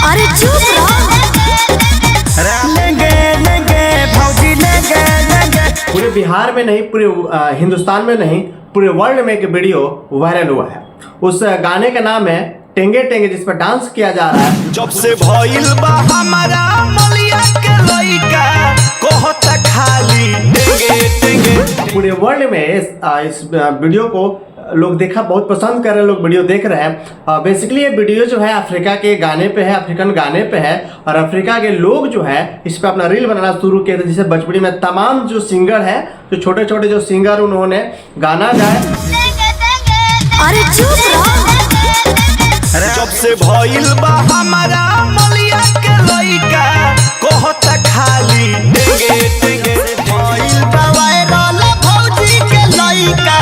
अरे चुप पूरे बिहार में नहीं, पूरे हिंदुस्तान में नहीं, पूरे वर्ल्ड में एक वीडियो वायरल हुआ है। उस गाने का नाम है टेंगे टेंगे, जिस पर डांस किया जा रहा है। जब से भइल बा हमारा मलिया के लइका कहता खाली टेंगे टेंगे। पूरे वर्ल्ड में इस वीडियो को लोग देखा बहुत पसंद कर रहे हैं, लोग वीडियो देख रहे हैं। बेसिकली ये वीडियो जो है अफ्रीका के गाने पे है, अफ्रीकन गाने पे है, और अफ्रीका के लोग जो है इस पे अपना रील बनाना शुरू किए थे। जिसे भोजपुरी में तमाम जो सिंगर है, जो छोटे छोटे जो सिंगर, उन्होंने गाना गाया। अरे चुप जब से भइल बा हमारा मलिया के लइका कहता खाली टेंगे टेंगे। भइल बा वायरल भौजी के लइका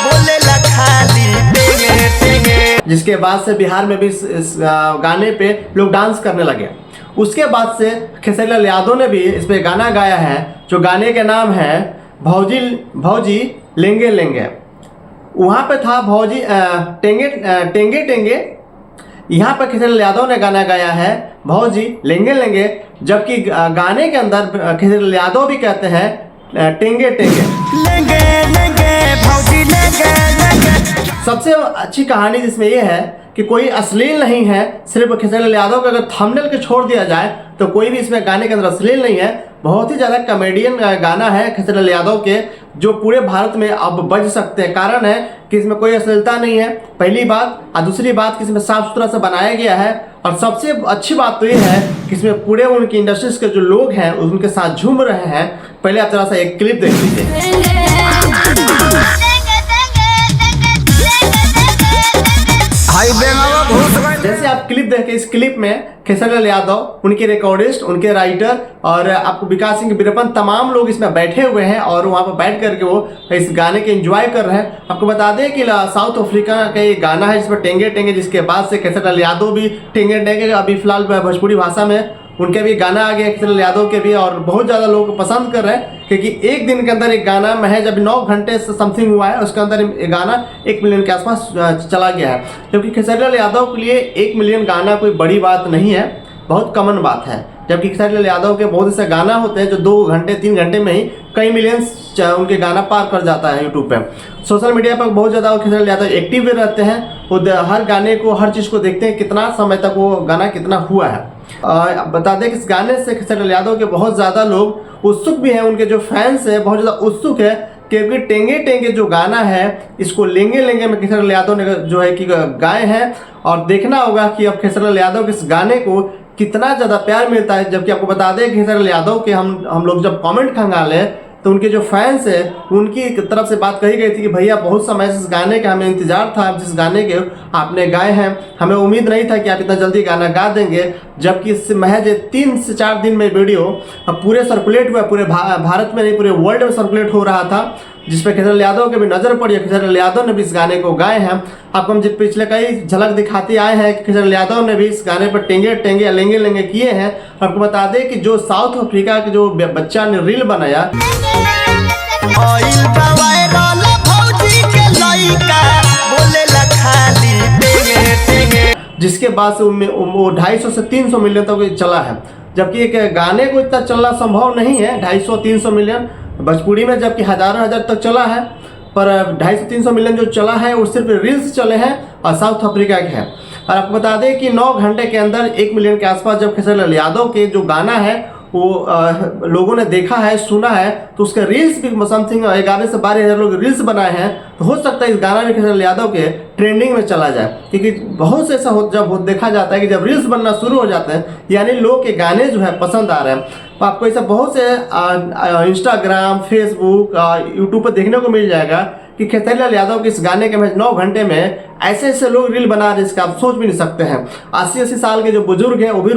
बोलेला खाली टेंगे टेंगे। जिसके बाद से बिहार में भी इस गाने पे लोग डांस करने लगे। उसके बाद से खेसारी यादव ने भी इस पे गाना गाया है, जो गाने का नाम है भौजी भौजी लेंगे लेंगे। वहाँ पे था भौजी टेंगे टेंगे टेंगे। यहाँ पर खेसारी यादव ने गाना गाया है भौजी लेंगे लेंगे, जबकि गाने के अंदर खेसारी यादव भी कहते हैं टेंगे टेंगे लेंगे लेंगे भौजी लेंगे लेंगे। सबसे अच्छी कहानी जिसमें यह है कि कोई अश्लील नहीं है। सिर्फ खेसारी यादव का अगर थंबनेल के छोड़ दिया जाए तो कोई भी इसमें गाने के अंदर अश्लील नहीं है। बहुत ही ज़्यादा कॉमेडियन गाना है खेसारी यादव के, जो पूरे भारत में अब बज सकते हैं। कारण है कि इसमें कोई अश्लीलता नहीं है, पहली बात। और दूसरी बात कि इसमें साफ सुथरा से बनाया गया है। और सबसे अच्छी बात तो ये है कि इसमें पूरे उनकी इंडस्ट्रीज के जो लोग हैं उनके साथ झूम रहे हैं। पहले आप जरा सा एक क्लिप देख लीजिए। जैसे आप क्लिप देखें, इस क्लिप में खेसारी यादव, उनके रिकॉर्डिस्ट, उनके राइटर और आपको विकास सिंह बिरपन, तमाम लोग इसमें बैठे हुए हैं और वहाँ पर बैठ करके वो इस गाने के एंजॉय कर रहे हैं। आपको बता दें कि साउथ अफ्रीका का ये गाना है जिसमें टेंगे टेंगे, जिसके बाद से खेसारी यादव भी टेंगे टेंगे अभी फिलहाल भोजपुरी भाषा में उनके भी गाना आ गया, खेसारी यादव के भी, और बहुत ज़्यादा लोग पसंद कर रहे हैं। क्योंकि एक दिन के अंदर एक गाना महज अभी 9 घंटे से समथिंग हुआ है, उसके अंदर एक गाना 1 मिलियन के आसपास चला गया है। जबकि खेसारी यादव के लिए 1 मिलियन गाना कोई बड़ी बात नहीं है, बहुत कॉमन बात है। जबकि खेसारी यादव के बहुत से गाना होते हैं जो 2 घंटे 3 घंटे में ही कई मिलियंस उनके गाना पार कर जाता है यूट्यूब पे। सोशल मीडिया पर बहुत ज़्यादा खेसारी यादव एक्टिव भी रहते हैं। वो हर गाने को, हर चीज़ को देखते हैं कितना समय तक वो गाना कितना हुआ है। बता दें कि इस गाने से खेसारी यादव के बहुत ज़्यादा लोग उत्सुक भी हैं। उनके जो फैंस हैं बहुत ज़्यादा उत्सुक है, क्योंकि टेंगे टेंगे जो गाना है इसको लेंगे लेंगे में खेसारी यादव ने जो है कि गाए हैं। और देखना होगा कि अब खेसारी यादव के इस गाने को कितना ज़्यादा प्यार मिलता है। जबकि आपको बता दें खेसारी यादव के हम लोग जब कमेंट खंगाले तो उनके जो फैंस है उनकी तरफ से बात कही गई थी कि भैया बहुत समय से इस गाने का हमें इंतजार था, जिस गाने के आपने गाए हैं हमें उम्मीद नहीं था कि आप इतना जल्दी गाना गा देंगे। जबकि इससे महज 3 से 4 दिन में वीडियो पूरे सर्कुलेट हुआ, पूरे भारत में नहीं पूरे वर्ल्ड में सर्कुलेट हो रहा था, जिस पर खेसारी यादव के भी नज़र पड़ी। खेसारी यादव ने भी इस गाने को गाए हैं। आपको हम जब पिछले कई झलक दिखाते आए हैं कि खेसारी यादव ने भी इस गाने पर टेंगे टेंगे लेंगे लेंगे किए हैं। आपको बता दें कि जो साउथ अफ्रीका के जो बच्चा ने रील बनाया, जिसके बाद से वो 250 से 300 मिलियन तक चला है। जबकि एक गाने को इतना चलना संभव नहीं है, 250-300 मिलियन भोजपुरी में, जबकि हज़ारों तक चला है। पर 250-300 मिलियन जो चला है वो सिर्फ रील्स चले हैं और साउथ अफ्रीका के हैं। और आपको बता दें कि 9 घंटे के अंदर 1 मिलियन के आसपास जब खेसारी यादव के जो गाना है वो लोगों ने देखा है, सुना है, तो उसके रील्स भी समथिंग 11 से 12 हज़ार लोग रील्स बनाए हैं। तो हो सकता है इस गाना भी खेसारी यादव के ट्रेंडिंग में चला जाए। क्योंकि बहुत से ऐसा देखा जाता है कि जब रील्स बनना शुरू हो जाते हैं यानी लोग के गाने जो है पसंद आ रहे हैं। तो आपको ऐसा बहुत से इंस्टाग्राम, फेसबुक, यूट्यूब पर देखने को मिल जाएगा कि खेसारी यादव के इस गाने के 9 घंटे में ऐसे ऐसे लोग रील बना रहे हैं जिसका आप सोच भी नहीं सकते हैं। 80-80 साल के जो बुजुर्ग हैं वो भी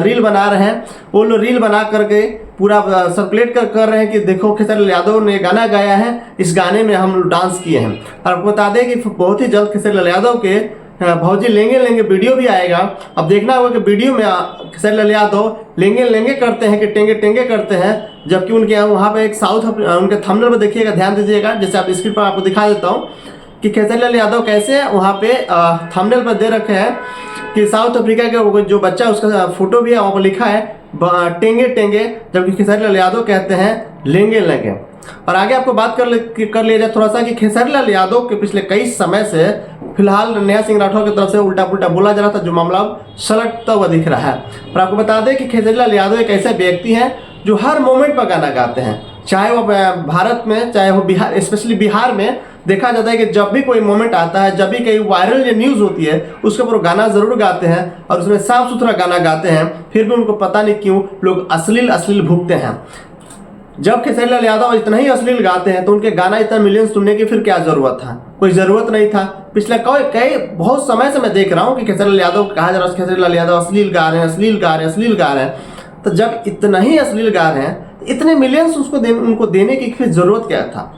रील बना रहे हैं। वो लोग रील बना करके पूरा सर्कुलेट कर रहे हैं कि देखो खेसारी यादव ने गाना गाया है, इस गाने में हम डांस किए हैं। और आपको बता दें कि बहुत ही जल्द खेसारी यादव के भौजी लेंगे लेंगे वीडियो भी आएगा। अब देखना होगा कि वीडियो में खेसारी यादव लेंगे लेंगे करते हैं कि टेंगे टेंगे करते हैं। जबकि उनके वहाँ पे एक साउथ उनके थंबनेल पर देखिएगा, ध्यान दीजिएगा, जैसे आप स्क्रीन पर आपको दिखा देता हूँ कि खेसारी यादव कैसे वहाँ पे थंबनेल पर दे रखे हैं कि साउथ अफ्रीका के वो जो बच्चा, उसका फोटो भी है, वहाँ पर लिखा है टेंगे टेंगे, जबकि खेसारी लाल यादव कहते हैं लेंगे लेंगे। और आगे आपको बात कर लिया जाए थोड़ा सा कि खेसारी लाल यादव के पिछले कई समय से फिलहाल नेहा सिंह राठौर की तरफ से उल्टा पुल्टा बोला जा रहा था, जो मामला अब सलटता हुआ दिख रहा है। और आपको बता दें कि खेसारी लाल यादव एक ऐसे व्यक्ति हैं जो हर मोमेंट पर गाना गाते हैं, चाहे वो भारत में, चाहे वो बिहार, स्पेशली बिहार में देखा जाता है कि जब भी कोई मोमेंट आता है, जब भी कहीं वायरल जो न्यूज़ होती है, उसके ऊपर गाना ज़रूर गाते हैं और उसमें साफ सुथरा गाना गाते हैं। फिर भी उनको पता नहीं क्यों लोग अश्लील भुगते हैं। जब खेसारी लाल यादव इतना ही अश्लील गाते हैं तो उनके गाना इतना मिलियन सुनने की फिर क्या ज़रूरत था? कोई ज़रूरत नहीं था। पिछले कई बहुत समय से मैं देख रहा हूँ कि खेसारी लाल यादव कहा जा रहा है, खेसारी लाल यादव अश्लील गा रहे हैं, अश्लील गा रहे हैं। तो जब इतना ही अश्लील गा रहे हैं, इतने मिलियंस उनको देने की फिर ज़रूरत क्या था?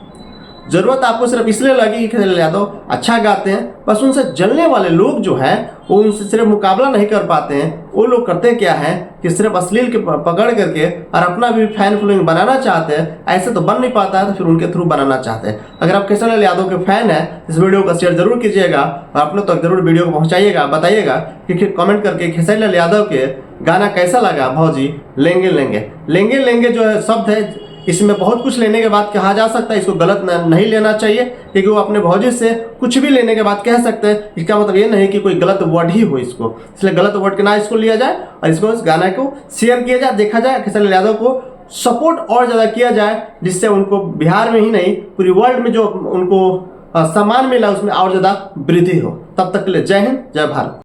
ज़रूरत आपको सिर्फ इसलिए लगी कि खेसारी लाल यादव अच्छा गाते हैं, बस उनसे जलने वाले लोग जो हैं वो उनसे सिर्फ मुकाबला नहीं कर पाते हैं। वो लोग करते क्या है कि सिर्फ अश्लील के पकड़ करके और अपना भी फैन फॉलोइंग बनाना चाहते हैं। ऐसे तो बन नहीं पाता है, तो फिर उनके थ्रू बनाना चाहते हैं। अगर आप खेसारी लाल यादव के फैन हैं, इस वीडियो को शेयर जरूर कीजिएगा और अपने तक जरूर वीडियो को पहुँचाइएगा, बताइएगा कि कमेंट करके खेसारी लाल यादव के गाना कैसा लगा। भौजी लेंगे लेंगे लेंगे लेंगे जो है शब्द है, इसमें बहुत कुछ लेने के बाद कहा जा सकता है, इसको गलत नहीं लेना चाहिए, क्योंकि वो अपने भौजी से कुछ भी लेने के बाद कह सकते हैं। इसका मतलब ये नहीं कि कोई गलत वर्ड ही हो इसको, इसलिए गलत वर्ड के ना इसको लिया जाए और इसको इस गाना को शेयर किया जाए, देखा जाए, खेसारी लाल यादव को सपोर्ट और ज़्यादा किया जाए, जिससे उनको बिहार में ही नहीं पूरी वर्ल्ड में जो उनको सम्मान मिला उसमें और ज़्यादा वृद्धि हो। तब तक के लिए जय हिंद, जय भारत।